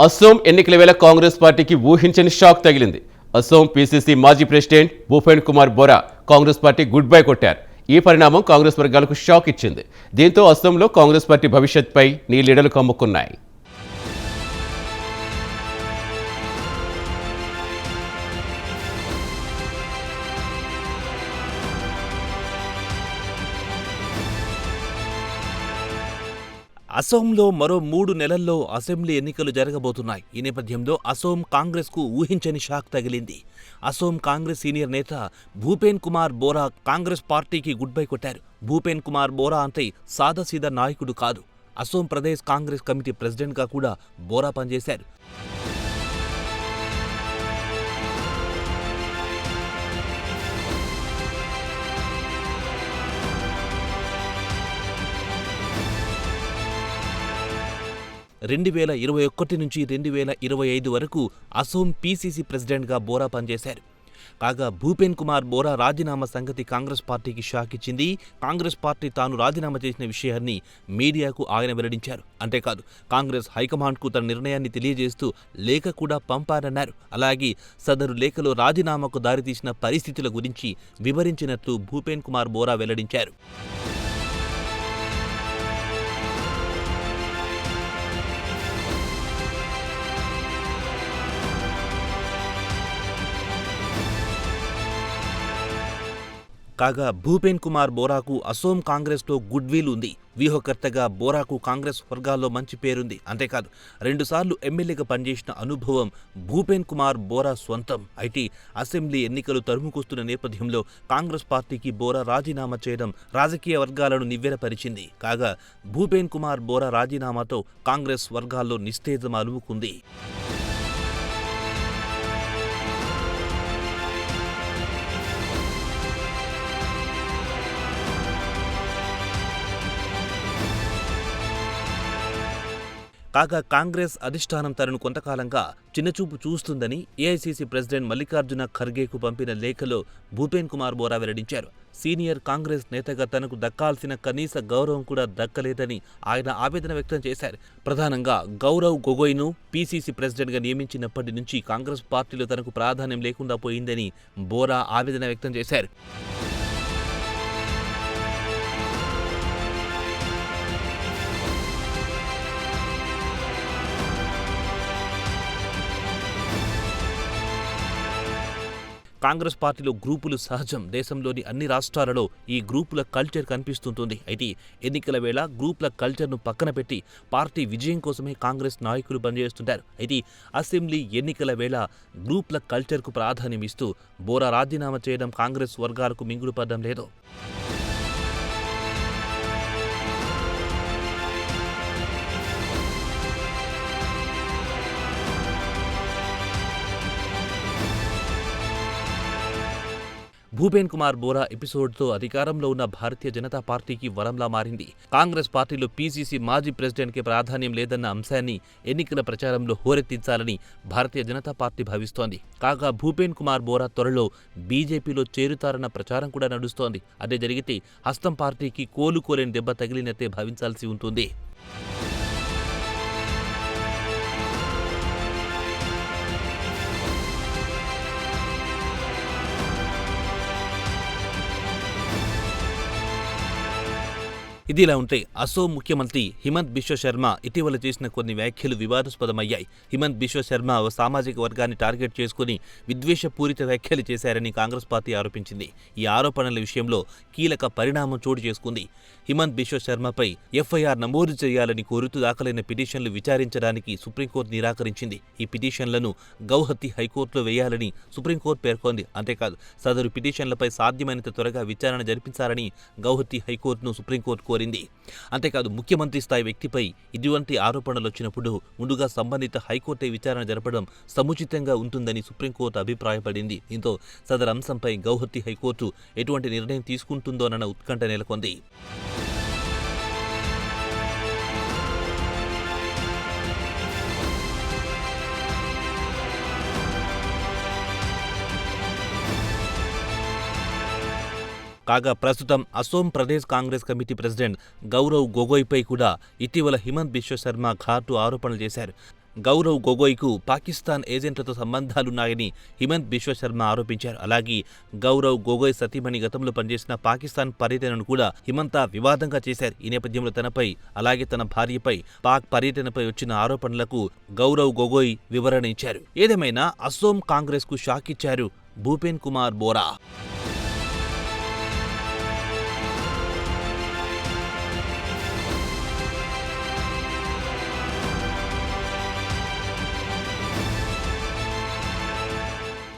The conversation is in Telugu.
అసోం ఎన్నికల వేళ కాంగ్రెస్ పార్టీకి ఊహించని షాక్ తగిలింది. అసోం పీసీసీ మాజీ president Bhupen Kumar Bora Congress party goodbye కొట్టారు. ఈ పరిణామం కాంగ్రెస్ వర్గాలకు షాక్ ఇచ్చింది. దీంతో అసోంలో కాంగ్రెస్ పార్టీ భవిష్యత్పై నీలీడలు కమ్ముకున్నాయి. అసోంలో మరో 3 నెలల్లో అసెంబ్లీ ఎన్నికలు జరగబోతున్నాయి. ఈ నేపథ్యంలో అసోం కాంగ్రెస్కు ఊహించని షాక్ తగిలింది. అసోం కాంగ్రెస్ సీనియర్ నేత భూపేన్ కుమార్ బోరా కాంగ్రెస్ పార్టీకి గుడ్ బై కొట్టారు. భూపేన్ కుమార్ బోరా అంటే సాదాసీదా నాయకుడు కాదు. అసోం ప్రదేశ్ కాంగ్రెస్ కమిటీ ప్రెసిడెంట్గా కూడా బోరా పనిచేశారు. రెండు 2021 నుంచి 2025 వరకు అసోం పీసీసీ ప్రెసిడెంట్గా బోరా పనిచేశారు. కాగా భూపేన్ కుమార్ బోరా రాజీనామా సంగతి కాంగ్రెస్ పార్టీకి షాక్ ఇచ్చింది. కాంగ్రెస్ పార్టీ తాను రాజీనామా చేసిన విషయాన్ని మీడియాకు ఆయన వెల్లడించారు. అంతేకాదు కాంగ్రెస్ హైకమాండ్కు తన నిర్ణయాన్ని తెలియజేస్తూ లేఖ కూడా పంపారన్నారు. అలాగే సదరు లేఖలో రాజీనామాకు దారితీసిన పరిస్థితుల గురించి వివరించినట్లు భూపేన్ కుమార్ బోరా వెల్లడించారు. కాగా భూపేన్ కుమార్ బోరాకు అసోం కాంగ్రెస్లో గుడ్ విల్ ఉంది. వ్యూహకర్తగా బోరాకు కాంగ్రెస్ వర్గాల్లో మంచి పేరుంది. అంతేకాదు 2 సార్లు ఎమ్మెల్యేగా పనిచేసిన అనుభవం భూపేన్ కుమార్ బోరా స్వంతం. అయితే అసెంబ్లీ ఎన్నికలు తరుముకొస్తున్న నేపథ్యంలో కాంగ్రెస్ పార్టీకి బోరా రాజీనామా చేయడం రాజకీయ వర్గాలను నివ్వెరపరిచింది. కాగా భూపేన్ కుమార్ బోరా రాజీనామాతో కాంగ్రెస్ వర్గాల్లో నిస్తేజం అలుముకుంది. కాగా కాంగ్రెస్ అధిష్టానం తనను కొంతకాలంగా చిన్నచూపు చూస్తుందని ఏఐసీసీ ప్రెసిడెంట్ మల్లికార్జున ఖర్గేకు పంపిన లేఖలో భూపేన్ కుమార్ బోరా వెల్లడించారు. సీనియర్ కాంగ్రెస్ నేతగా తనకు దక్కాల్సిన కనీస గౌరవం కూడా దక్కలేదని ఆయన ఆవేదన వ్యక్తం చేశారు. ప్రధానంగా గౌరవ్ గొగోయ్ను పీసీసీ ప్రెసిడెంట్గా నియమించినప్పటి నుంచి కాంగ్రెస్ పార్టీలో తనకు ప్రాధాన్యం లేకుండా పోయిందని బోరా ఆవేదన వ్యక్తం చేశారు. కాంగ్రెస్ పార్టీలో గ్రూపులు సహజం. దేశంలోని అన్ని రాష్ట్రాలలో ఈ గ్రూపుల కల్చర్ కనిపిస్తుంటుంది. అయితే ఎన్నికల వేళ గ్రూపుల కల్చర్ను పక్కన పెట్టి పార్టీ విజయం కోసమే కాంగ్రెస్ నాయకులు పనిచేస్తుంటారు. అయితే అసెంబ్లీ ఎన్నికల వేళ గ్రూపుల కల్చర్కు ప్రాధాన్యం ఇస్తూ బోరా రాజీనామా చేయడం కాంగ్రెస్ వర్గాలకు మింగుడు పడడం లేదు. భూపేన్ కుమార్ బోరా ఎపిసోడ్తో అధికారంలో ఉన్న భారతీయ జనతా పార్టీకి వరంలా మారింది. కాంగ్రెస్ పార్టీలో పీసీసీ మాజీ ప్రెసిడెంట్కి ప్రాధాన్యం లేదన్న అంశాన్ని ఎన్నికల ప్రచారంలో హోరెత్తించాలని భారతీయ జనతా పార్టీ భావిస్తోంది. కాగా భూపేన్ కుమార్ బోరా త్వరలో బీజేపీలో చేరుతారన్న ప్రచారం కూడా నడుస్తోంది. అదే జరిగితే హస్తం పార్టీకి కోలుకోలేని దెబ్బ తగిలినట్టే భావించాల్సి ఉంటుంది. ఇదిలా ఉంటే అసోం ముఖ్యమంత్రి హిమంత్ బిశ్వ శర్మ ఇటీవల చేసిన కొన్ని వ్యాఖ్యలు వివాదాస్పదమయ్యాయి. హిమంత్ బిశ్వ శర్మ ఓ సామాజిక వర్గాన్ని టార్గెట్ చేసుకుని విద్వేషపూరిత వ్యాఖ్యలు చేశారని కాంగ్రెస్ పార్టీ ఆరోపించింది. ఈ ఆరోపణల విషయంలో కీలక పరిణామం చోటు చేసుకుంది. హిమంత్ బిశ్వ శర్మపై ఎఫ్ఐఆర్ నమోదు చేయాలని కోరుతూ దాఖలైన పిటిషన్లు విచారించడానికి సుప్రీంకోర్టు నిరాకరించింది. ఈ పిటిషన్లను గౌహతి హైకోర్టులో వేయాలని సుప్రీంకోర్టు పేర్కొంది. అంతేకాదు సదరు పిటిషన్లపై సాధ్యమైనంత త్వరగా విచారణ జరిపించాలని గౌహతి హైకోర్టును సుప్రీంకోర్టు కోరింది. అంతేకాదు ముఖ్యమంత్రి స్థాయి వ్యక్తిపై ఇటువంటి ఆరోపణలు వచ్చినప్పుడు ముందుగా సంబంధిత హైకోర్టే విచారణ జరపడం సముచితంగా ఉంటుందని సుప్రీంకోర్టు అభిప్రాయపడింది. దీంతో సదరు అంశంపై గౌహతి హైకోర్టు ఎటువంటి నిర్ణయం తీసుకుంటుందోనన్న ఉత్కంఠ నెలకొంది. కాగా ప్రస్తుతం అసోం ప్రదేశ్ కాంగ్రెస్ కమిటీ ప్రెసిడెంట్ గౌరవ్ గొగోయ్పై కూడా ఇటీవల హిమంత్ బిశ్వ శర్మ ఘాటు ఆరోపణలు చేశారు. గౌరవ్ గొగోయ్కు పాకిస్తాన్ ఏజెంట్లతో సంబంధాలున్నాయని హిమంత్ బిశ్వ శర్మ ఆరోపించారు. అలాగే గౌరవ్ గొగోయ్ సతీమణి గతంలో పనిచేసిన పాకిస్తాన్ పర్యటనను కూడా హిమంత వివాదంగా చేశారు. ఈ నేపథ్యంలో తనపై అలాగే తన భార్యపై పాక్ పర్యటనపై వచ్చిన ఆరోపణలకు గౌరవ్ గొగోయ్ వివరణ ఇచ్చారు. ఏదేమైనా అసోం కాంగ్రెస్ కు షాక్ ఇచ్చారు భూపేన్ కుమార్ బోరా.